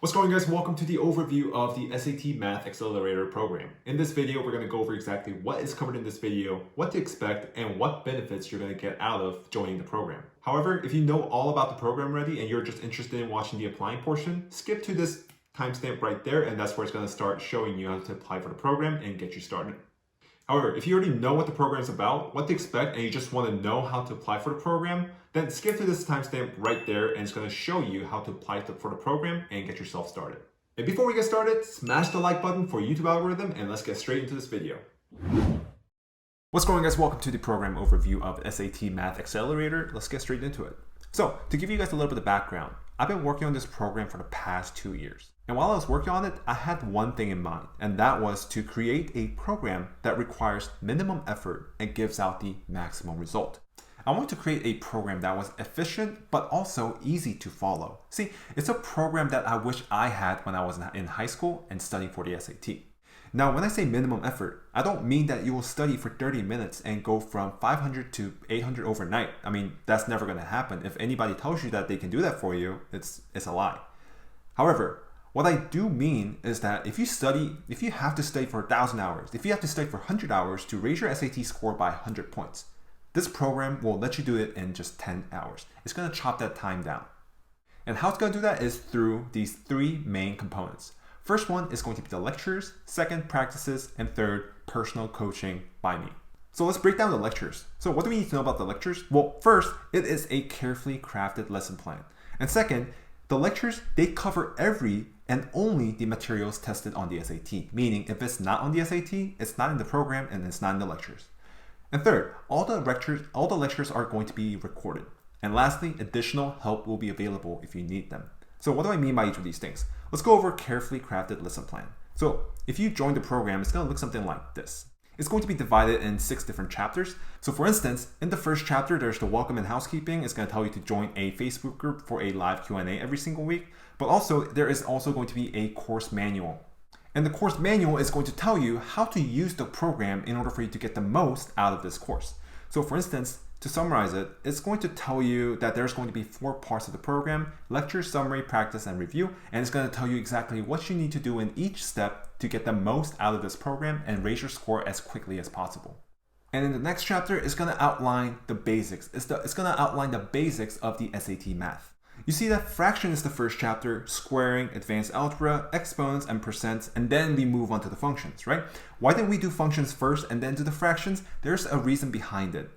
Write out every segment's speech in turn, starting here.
What's going on, guys? Welcome to the overview of the SAT Math Accelerator program. In this video, we're going to go over exactly what is covered in this video, what to expect, and what benefits you're going to get out of joining the program. However, if you know all about the program already and you're just interested in watching the applying portion, skip to this timestamp right there, and that's where it's going to start showing you how to apply for the program and get you started. However, if you already know what the program is about, what to expect, and you just want to know how to apply for the program, then skip to this timestamp right there and it's going to show you how to apply for the program and get yourself started. And before we get started, smash the like button for YouTube algorithm and let's get straight into this video. What's going on, guys? Welcome to the program overview of SAT Math Accelerator. Let's get straight into it. So, to give you guys a little bit of background, I've been working on this program for the past 2 years. And while I was working on it, I had one thing in mind, and that was to create a program that requires minimum effort and gives out the maximum result. I wanted to create a program that was efficient, but also easy to follow. See, it's a program that I wish I had when I was in high school and studying for the SAT. Now, when I say minimum effort, I don't mean that you will study for 30 minutes and go from 500 to 800 overnight. I mean, that's never going to happen. If anybody tells you that they can do that for you, it's a lie. However, what I do mean is that if you have to study for 1,000 hours, if you have to study for 100 hours to raise your SAT score by 100 points, this program will let you do it in just 10 hours. It's going to chop that time down. And how it's going to do that is through these 3 main components. First one is going to be the lectures, second, practices, and third, personal coaching by me. So let's break down the lectures. So what do we need to know about the lectures? Well, first, it is a carefully crafted lesson plan. And second, the lectures, they cover every and only the materials tested on the SAT, meaning if it's not on the SAT, it's not in the program and it's not in the lectures. And third, all the lectures are going to be recorded. And lastly, additional help will be available if you need them. So what do I mean by each of these things? Let's go over carefully crafted lesson plan. So if you join the program, it's going to look something like this. It's going to be divided in 6 different chapters. So for instance, in the first chapter, there's the welcome and housekeeping. It's going to tell you to join a Facebook group for a live Q&A every single week. But also, there is also going to be a course manual. And the course manual is going to tell you how to use the program in order for you to get the most out of this course. So for instance, to summarize it, it's going to tell you that there's going to be 4 parts of the program: lecture, summary, practice, and review. And it's going to tell you exactly what you need to do in each step to get the most out of this program and raise your score as quickly as possible. And in the next chapter, it's going to outline the basics. It's going to outline the basics of the SAT math. You see that fraction is the first chapter, squaring, advanced algebra, exponents, and percents, and then we move on to the functions, right? Why didn't we do functions first and then do the fractions? There's a reason behind it.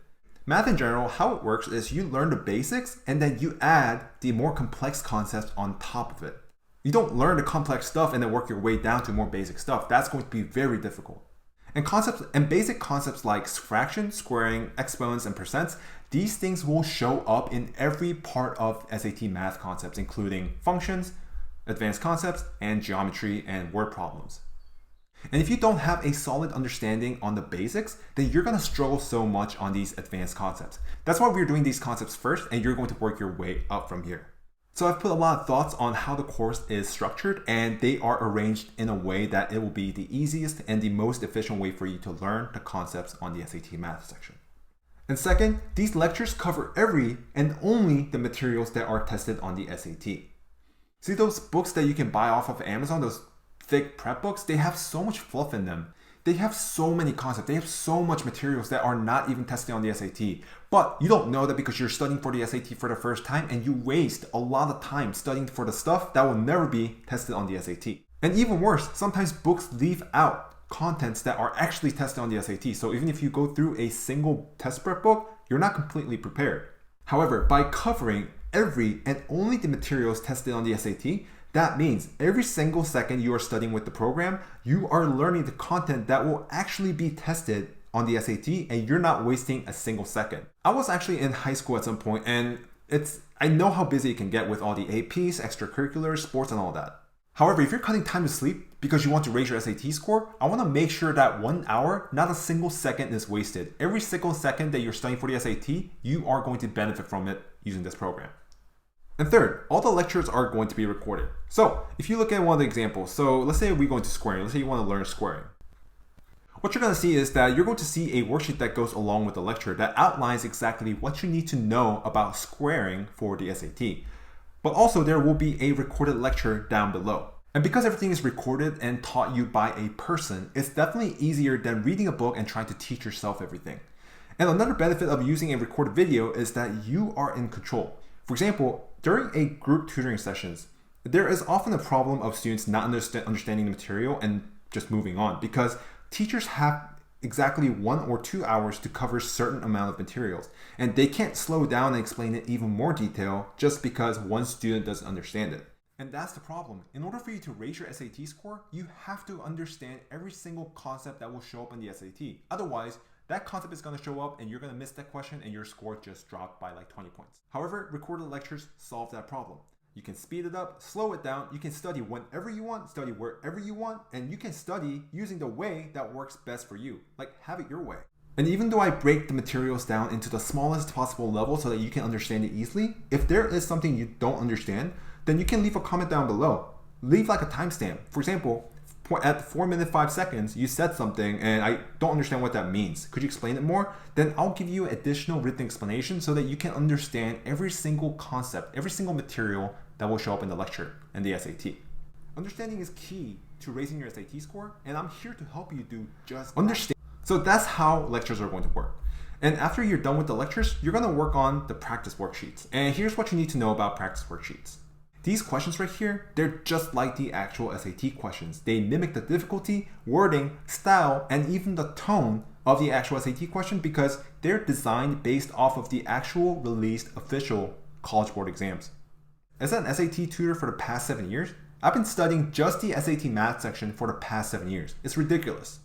Math in general, how it works is you learn the basics and then you add the more complex concepts on top of it. You don't learn the complex stuff and then work your way down to more basic stuff. That's going to be very difficult. And basic concepts like fraction, squaring, exponents, and percents, these things will show up in every part of SAT math concepts, including functions, advanced concepts, and geometry and word problems. And if you don't have a solid understanding on the basics, then you're going to struggle so much on these advanced concepts. That's why we're doing these concepts first, and you're going to work your way up from here. So I've put a lot of thoughts on how the course is structured, and they are arranged in a way that it will be the easiest and the most efficient way for you to learn the concepts on the SAT math section. And second, these lectures cover every and only the materials that are tested on the SAT. See those books that you can buy off of Amazon, those thick prep books? They have so much fluff in them. They have so many concepts. They have so much materials that are not even tested on the SAT. But you don't know that because you're studying for the SAT for the first time, and you waste a lot of time studying for the stuff that will never be tested on the SAT. And even worse, sometimes books leave out contents that are actually tested on the SAT. So even if you go through a single test prep book, you're not completely prepared. However, by covering every and only the materials tested on the SAT, that means every single second you are studying with the program, you are learning the content that will actually be tested on the SAT, and you're not wasting a single second. I was actually in high school at some point, and I know how busy it can get with all the APs, extracurriculars, sports, and all that. However, if you're cutting time to sleep because you want to raise your SAT score, I want to make sure that 1 hour, not a single second is wasted. Every single second that you're studying for the SAT, you are going to benefit from it using this program. And third, all the lectures are going to be recorded. So if you look at one of the examples, so let's say we're going to squaring. Let's say you want to learn squaring. What you're going to see is that you're going to see a worksheet that goes along with the lecture that outlines exactly what you need to know about squaring for the SAT. but also there will be a recorded lecture down below. And because everything is recorded and taught you by a person, it's definitely easier than reading a book and trying to teach yourself everything. And another benefit of using a recorded video is that you are in control. For example, during a group tutoring sessions, there is often a problem of students not understanding the material and just moving on, because teachers have exactly 1 or 2 hours to cover a certain amount of materials, and they can't slow down and explain it even more detail just because one student doesn't understand it. And that's the problem. In order for you to raise your SAT score, you have to understand every single concept that will show up in the SAT. Otherwise, that concept is going to show up and you're going to miss that question and your score just dropped by like 20 points. However, recorded lectures solve that problem. You can speed it up, slow it down, you can study whenever you want, study wherever you want, and you can study using the way that works best for you. Like, have it your way. And even though I break the materials down into the smallest possible level so that you can understand it easily, if there is something you don't understand, then you can leave a comment down below. Leave like a timestamp. For example, at 4 minutes 5 seconds, you said something and I don't understand what that means. Could you explain it more? Then I'll give you additional written explanation so that you can understand every single concept, every single material that will show up in the lecture and the SAT. Understanding is key to raising your SAT score, and I'm here to help you do just understand. So that's how lectures are going to work. And after you're done with the lectures, you're going to work on the practice worksheets. And here's what you need to know about practice worksheets. These questions right here, they're just like the actual SAT questions. They mimic the difficulty, wording, style, and even the tone of the actual SAT question because they're designed based off of the actual released official College Board exams. As an SAT tutor for the past 7 years, I've been studying just the SAT math section for the past 7 years. It's ridiculous.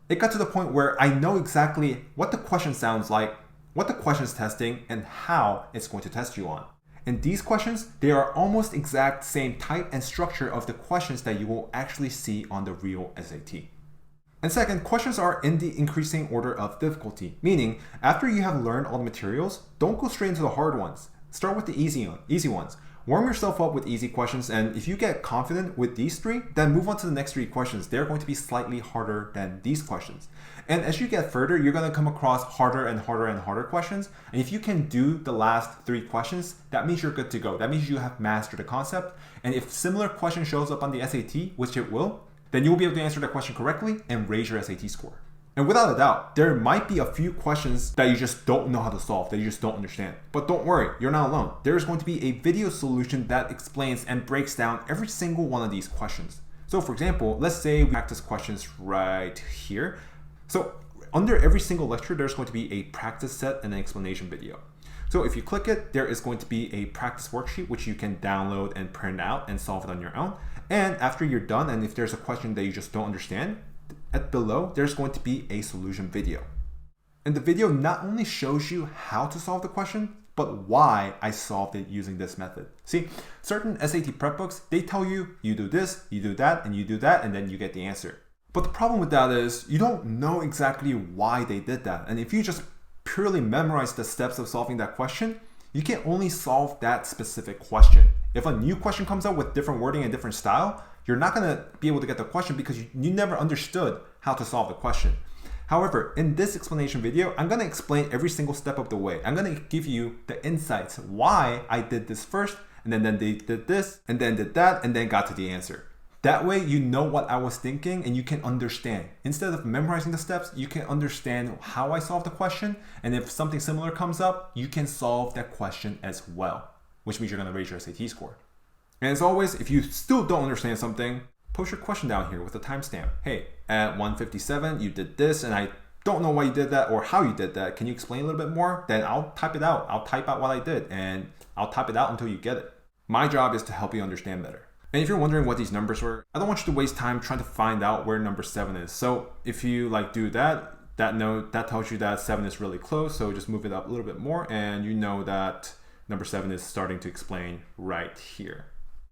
It got to the point where I know exactly what the question sounds like, what the question is testing, and how it's going to test you on. And these questions, they are almost exact same type and structure of the questions that you will actually see on the real SAT. And second, questions are in the increasing order of difficulty, meaning after you have learned all the materials, don't go straight into the hard ones. Start with the easy ones. Warm yourself up with easy questions, and if you get confident with these 3, then move on to the next 3 questions. They're going to be slightly harder than these questions. And as you get further, you're going to come across harder and harder and harder questions. And if you can do the last 3 questions, that means you're good to go. That means you have mastered the concept. And if similar question shows up on the SAT, which it will, then you'll be able to answer that question correctly and raise your SAT score. And without a doubt, there might be a few questions that you just don't know how to solve, that you just don't understand. But don't worry, you're not alone. There's going to be a video solution that explains and breaks down every single one of these questions. So for example, let's say we practice questions right here. So under every single lecture, there's going to be a practice set and an explanation video. So if you click it, there is going to be a practice worksheet, which you can download and print out and solve it on your own. And after you're done, and if there's a question that you just don't understand, at below, there's going to be a solution video. And the video not only shows you how to solve the question, but why I solved it using this method. See, certain SAT prep books, they tell you, you do this, you do that, and you do that, and then you get the answer. But the problem with that is you don't know exactly why they did that. And if you just purely memorize the steps of solving that question, you can only solve that specific question. If a new question comes out with different wording and different style, you're not going to be able to get the question because you never understood how to solve the question. However, in this explanation video, I'm going to explain every single step of the way. I'm going to give you the insights why I did this first, and then they did this, and then did that, and then got to the answer. That way, you know what I was thinking and you can understand. Instead of memorizing the steps, you can understand how I solved the question. And if something similar comes up, you can solve that question as well, which means you're going to raise your SAT score. And as always, if you still don't understand something, post your question down here with a timestamp. Hey, at 1:57, you did this, and I don't know why you did that or how you did that. Can you explain a little bit more? Then I'll type it out. I'll type out what I did, and I'll type it out until you get it. My job is to help you understand better. And if you're wondering what these numbers were, I don't want you to waste time trying to find out where number 7 is. So if you do that tells you that 7 is really close. So just move it up a little bit more, and you know that number 7 is starting to explain right here.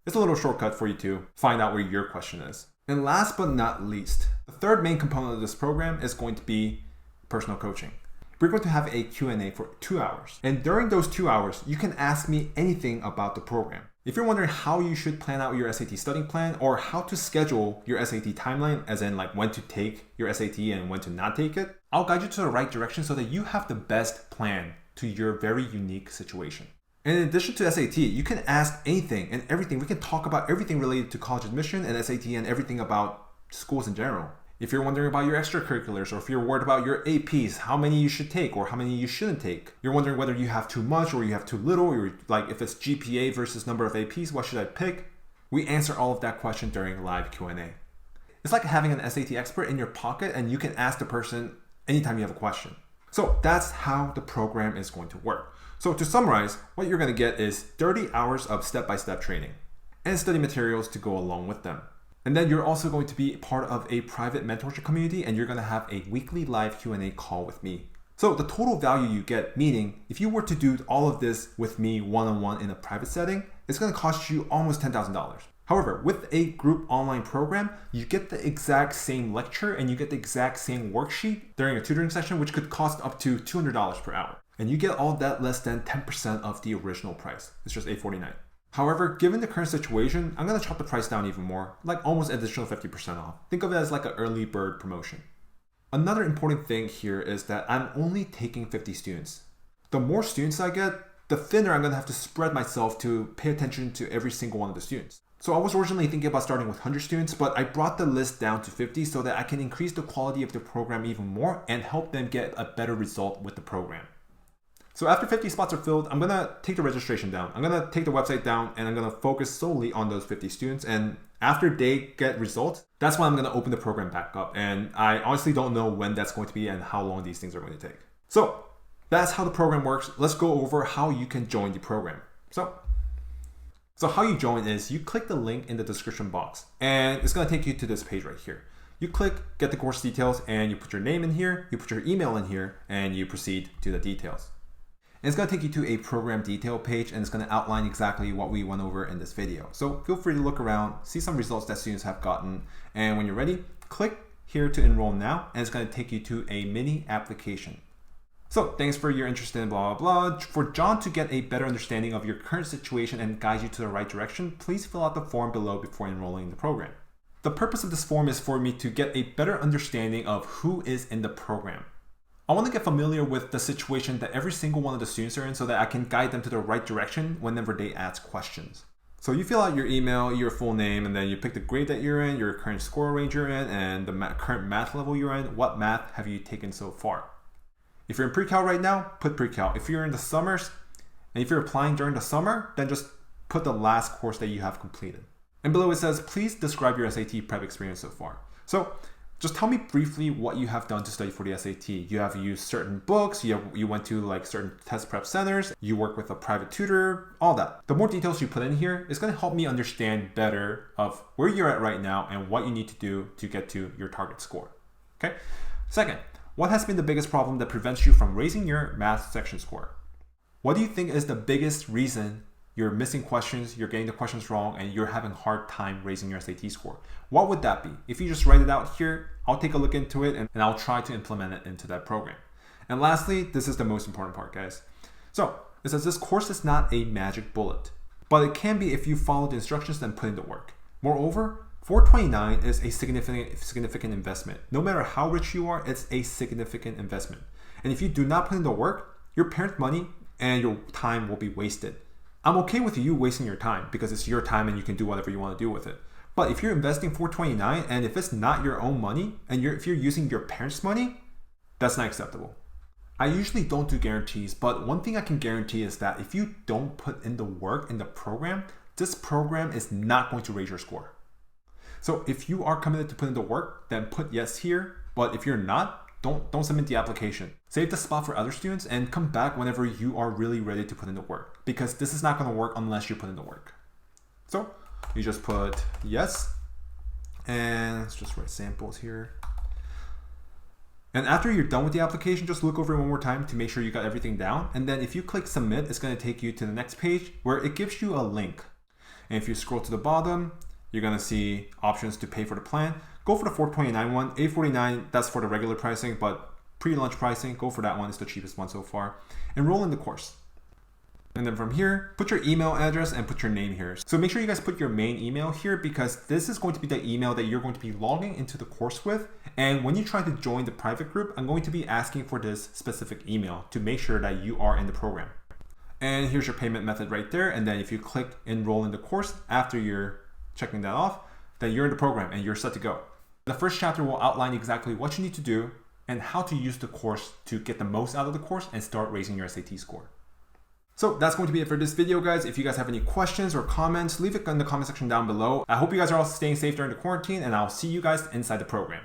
It's a little shortcut for you to find out where your question is. And last but not least, the third main component of this program is going to be personal coaching. We're going to have a Q&A for 2 hours. And during those 2 hours, you can ask me anything about the program. If you're wondering how you should plan out your SAT studying plan or how to schedule your SAT timeline, as in when to take your SAT and when to not take it, I'll guide you to the right direction so that you have the best plan to your very unique situation. And in addition to SAT, you can ask anything and everything. We can talk about everything related to college admission and SAT and everything about schools in general. If you're wondering about your extracurriculars, or if you're worried about your APs, how many you should take or how many you shouldn't take. You're wondering whether you have too much or you have too little, or like if it's GPA versus number of APs, what should I pick? We answer all of that question during live Q&A. It's like having an SAT expert in your pocket, and you can ask the person anytime you have a question. So that's how the program is going to work. So to summarize, what you're going to get is 30 hours of step-by-step training and study materials to go along with them. And then you're also going to be part of a private mentorship community, and you're going to have a weekly live Q&A call with me. So the total value you get, meaning if you were to do all of this with me one-on-one in a private setting, it's going to cost you almost $10,000. However, with a group online program, you get the exact same lecture and you get the exact same worksheet during a tutoring session, which could cost up to $200 per hour. And you get all of that less than 10% of the original price. It's just $849. However, given the current situation, I'm going to chop the price down even more, like almost additional 50% off. Think of it as like an early bird promotion. Another important thing here is that I'm only taking 50 students. The more students I get, the thinner I'm going to have to spread myself to pay attention to every single one of the students. So I was originally thinking about starting with 100 students, but I brought the list down to 50 so that I can increase the quality of the program even more and help them get a better result with the program. So after 50 spots are filled, I'm going to take the registration down. I'm going to take the website down, and I'm going to focus solely on those 50 students. And after they get results, that's when I'm going to open the program back up. And I honestly don't know when that's going to be and how long these things are going to take. So that's how the program works. Let's go over how you can join the program. So how you join is you click the link in the description box, and it's going to take you to this page right here. You click get the course details, and you put your name in here, you put your email in here, and you proceed to the details. And it's going to take you to a program detail page, and it's going to outline exactly what we went over in this video. So feel free to look around, see some results that students have gotten, and when you're ready, click here to enroll now, and it's going to take you to a mini application. So thanks for your interest in blah, blah, blah. For John to get a better understanding of your current situation and guide you to the right direction, please fill out the form below before enrolling in the program. The purpose of this form is for me to get a better understanding of who is in the program. I want to get familiar with the situation that every single one of the students are in so that I can guide them to the right direction whenever they ask questions. So you fill out your email, your full name, and then you pick the grade that you're in, your current score range you're in, and the current math level you're in. What math have you taken so far? If you're in pre-cal right now, put pre-cal. If you're in the summers, and if you're applying during the summer, then just put the last course that you have completed. And below it says, please describe your SAT prep experience so far. So just tell me briefly what you have done to study for the SAT. You have used certain books, you went to like certain test prep centers, you work with a private tutor, all that. The more details you put in here is going to help me understand better of where you're at right now and what you need to do to get to your target score. Okay. Second, what has been the biggest problem that prevents you from raising your math section score? What do you think is the biggest reason you're missing questions, you're getting the questions wrong, and you're having a hard time raising your SAT score? What would that be? If you just write it out here, I'll take a look into it and I'll try to implement it into that program. And lastly, this is the most important part, guys. So it says this course is not a magic bullet, but it can be if you follow the instructions and put in the work. Moreover, $429 is a significant investment. No matter how rich you are, it's a significant investment. And if you do not put in the work, your parents' money and your time will be wasted. I'm okay with you wasting your time because it's your time and you can do whatever you want to do with it. But if you're investing $429 and if it's not your own money and if you're using your parents' money, that's not acceptable. I usually don't do guarantees, but one thing I can guarantee is that if you don't put in the work in the program, this program is not going to raise your score. So if you are committed to put in the work, then put yes here. But if you're not, don't submit the application. Save the spot for other students and come back whenever you are really ready to put in the work, because this is not going to work unless you put in the work. So you just put yes, and let's just write samples here. And after you're done with the application, just look over it one more time to make sure you got everything down. And then if you click submit, it's going to take you to the next page where it gives you a link. And if you scroll to the bottom, you're going to see options to pay for the plan. Go for the $429 one. $849, that's for the regular pricing, but pre-lunch pricing, go for that one. It's the cheapest one so far. Enroll in the course. And then from here, put your email address and put your name here. So make sure you guys put your main email here because this is going to be the email that you're going to be logging into the course with. And when you try to join the private group, I'm going to be asking for this specific email to make sure that you are in the program. And here's your payment method right there. And then if you click enroll in the course after you're checking that off, then you're in the program and you're set to go. The first chapter will outline exactly what you need to do and how to use the course to get the most out of the course and start raising your SAT score. So that's going to be it for this video, guys. If you guys have any questions or comments, leave it in the comment section down below. I hope you guys are all staying safe during the quarantine, and I'll see you guys inside the program.